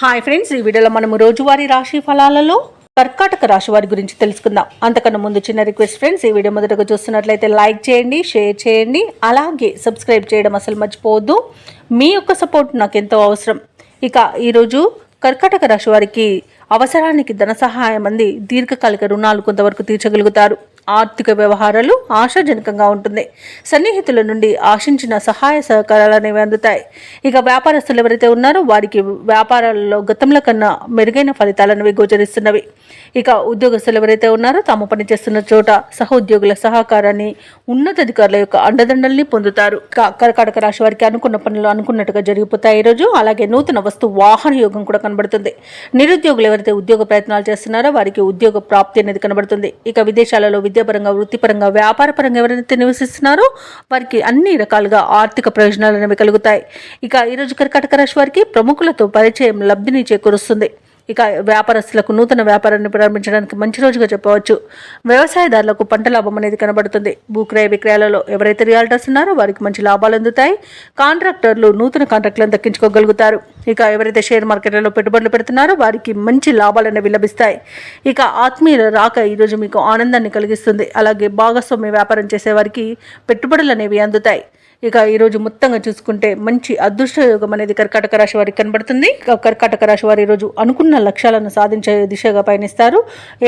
Hi friends, ఈ వీడియోలో మనము రోజువారీ రాశి ఫలాలలో కర్కాటక రాశి వారి గురించి తెలుసుకుందాం. అంతకన్నా ముందు చిన్న రిక్వెస్ట్ ఫ్రెండ్స్, ఈ వీడియో మొదటగా చూస్తున్నట్లయితే లైక్ చేయండి, షేర్ చేయండి, అలాగే సబ్స్క్రైబ్ చేయడం అసలు మర్చిపోవద్దు. మీ యొక్క సపోర్ట్ నాకు ఎంతో అవసరం. ఇక ఈరోజు కర్కాటక రాశి వారికి అవసరానికి ధన సహాయం అంది దీర్ఘకాలిక రుణాలు కొంతవరకు తీర్చగలుగుతారు. ఆర్థిక వ్యవహారాలు ఆశాజనకంగా ఉంటుంది. సన్నిహితుల నుండి ఆశించిన సహాయ సహకారాలు అనేవి అందుతాయి. ఇక వ్యాపారస్తులు ఎవరైతే ఉన్నారో వారికి వ్యాపారాలలో గతంలో కన్నా మెరుగైన ఫలితాలనేవి గోచరిస్తున్నవి. ఇక ఉద్యోగస్తులు ఎవరైతే ఉన్నారో తాము పనిచేస్తున్న చోట సహోద్యోగుల సహకారాన్ని, ఉన్నతాధికారుల యొక్క అండదండల్ని పొందుతారు. కర్కాటక రాశి వారికి అనుకున్న పనులు అనుకున్నట్టుగా జరిగిపోతాయి ఈరోజు. అలాగే నూతన వస్తు వాహన యోగం కూడా కనబడుతుంది. నిరుద్యోగులు ఎవరైతే ఉద్యోగ ప్రయత్నాలు చేస్తున్నారో వారికి ఉద్యోగ ప్రాప్తి అనేది కనబడుతుంది. ఇక విదేశాలలో విద్యాపరంగా, వృత్తిపరంగా, వ్యాపారపరంగా ఎవరైతే నివసిస్తున్నారో వారికి అన్ని రకాలుగా ఆర్థిక ప్రయోజనాలు అనేవి కలుగుతాయి. ఇక ఈరోజు కర్కాటక రాశి వారికి ప్రముఖులతో పరిచయం లబ్ధిని చేకూరుస్తుంది. ఇక వ్యాపారస్తులకు నూతన వ్యాపారాన్ని ప్రారంభించడానికి మంచి రోజుగా చెప్పవచ్చు. వ్యవసాయదారులకు పంట లాభం అనేది కనబడుతుంది. భూక్రయ విక్రయాలలో ఎవరైతే రియాల్టర్స్ ఉన్నారో వారికి మంచి లాభాలు అందుతాయి. కాంట్రాక్టర్లు నూతన కాంట్రాక్టులను దక్కించుకోగలుగుతారు. ఇక ఎవరైతే షేర్ మార్కెట్లలో పెట్టుబడులు పెడుతున్నారో వారికి మంచి లాభాలు అనేవి లభిస్తాయి. ఇక ఆత్మీయుల రాక ఈరోజు మీకు ఆనందాన్ని కలిగిస్తుంది. అలాగే భాగస్వామ్య వ్యాపారం చేసే వారికి పెట్టుబడులు అనేవి అందుతాయి. ఇక ఈరోజు మొత్తంగా చూసుకుంటే మంచి అదృష్ట యోగం అనేది కర్కాటక రాశి వారికి కనబడుతుంది. కర్కాటక రాశి వారు ఈరోజు అనుకున్న లక్ష్యాలను సాధించే దిశగా పయనిస్తారు.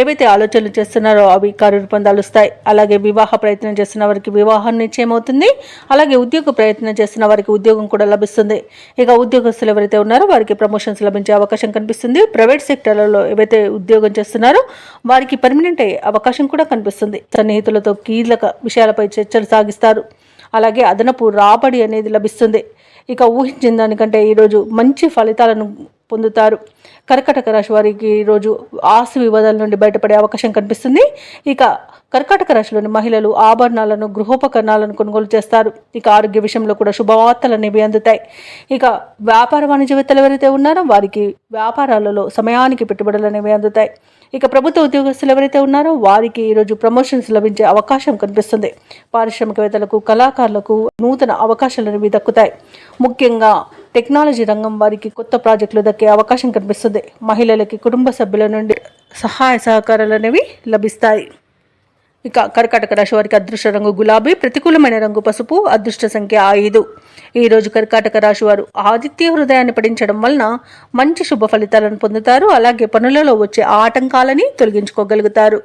ఏవైతే ఆలోచనలు చేస్తున్నారో అవి కార్యరూపం దాలుస్తాయి. అలాగే వివాహ ప్రయత్నం చేస్తున్న వారికి వివాహం నిశ్చయం అవుతుంది. అలాగే ఉద్యోగ ప్రయత్నం చేస్తున్న వారికి ఉద్యోగం కూడా లభిస్తుంది. ఇక ఉద్యోగస్తులు ఎవరైతే ఉన్నారో వారికి ప్రమోషన్స్ లభించే అవకాశం కనిపిస్తుంది. ప్రైవేట్ సెక్టర్లలో ఏవైతే ఉద్యోగం చేస్తున్నారో వారికి పర్మనెంట్ అయ్యే అవకాశం కూడా కనిపిస్తుంది. సన్నిహితులతో కీలక విషయాలపై చర్చలు సాగిస్తారు. అలాగే అదనపు రాబడి అనేది లభిస్తుంది. ఇక ఊహించిన దానికంటే ఈరోజు మంచి ఫలితాలను పొందుతారు. కర్కాటక రాశి వారికి ఈరోజు ఆస్తి వివాదాల నుండి బయటపడే అవకాశం కనిపిస్తుంది. ఇక కర్కాటక రాశిలోని మహిళలు ఆభరణాలను, గృహోపకరణాలను కొనుగోలు చేస్తారు. ఇక ఆరోగ్య విషయంలో కూడా శుభవార్తలు అనేవి అందుతాయి. ఇక వ్యాపార వాణిజ్యవేత్తలు ఎవరైతే ఉన్నారో వారికి వ్యాపారాలలో సమయానికి పెట్టుబడులు అనేవి అందుతాయి. ఇక ప్రభుత్వ ఉద్యోగస్తులు ఎవరైతే ఉన్నారో వారికి ఈరోజు ప్రమోషన్స్ లభించే అవకాశం కనిపిస్తుంది. పారిశ్రామికవేత్తలకు, కళాకారులకు నూతన అవకాశాలు అనేవి దక్కుతాయి. ముఖ్యంగా టెక్నాలజీ రంగం వారికి కొత్త ప్రాజెక్టులు దక్కే అవకాశం కనిపిస్తుంది. మహిళలకి కుటుంబ సభ్యుల నుండి సహాయ సహకారాలు అనేవి లభిస్తాయి. ఇక కర్కాటక రాశి వారికి అదృష్ట రంగు గులాబీ, ప్రతికూలమైన రంగు పసుపు, అదృష్ట సంఖ్య 5. ఈరోజు కర్కాటక రాశి వారు ఆదిత్య హృదయాన్ని పఠించడం వలన మంచి శుభ ఫలితాలను పొందుతారు. అలాగే పనులలో వచ్చే ఆటంకాలని తొలగించుకోగలుగుతారు.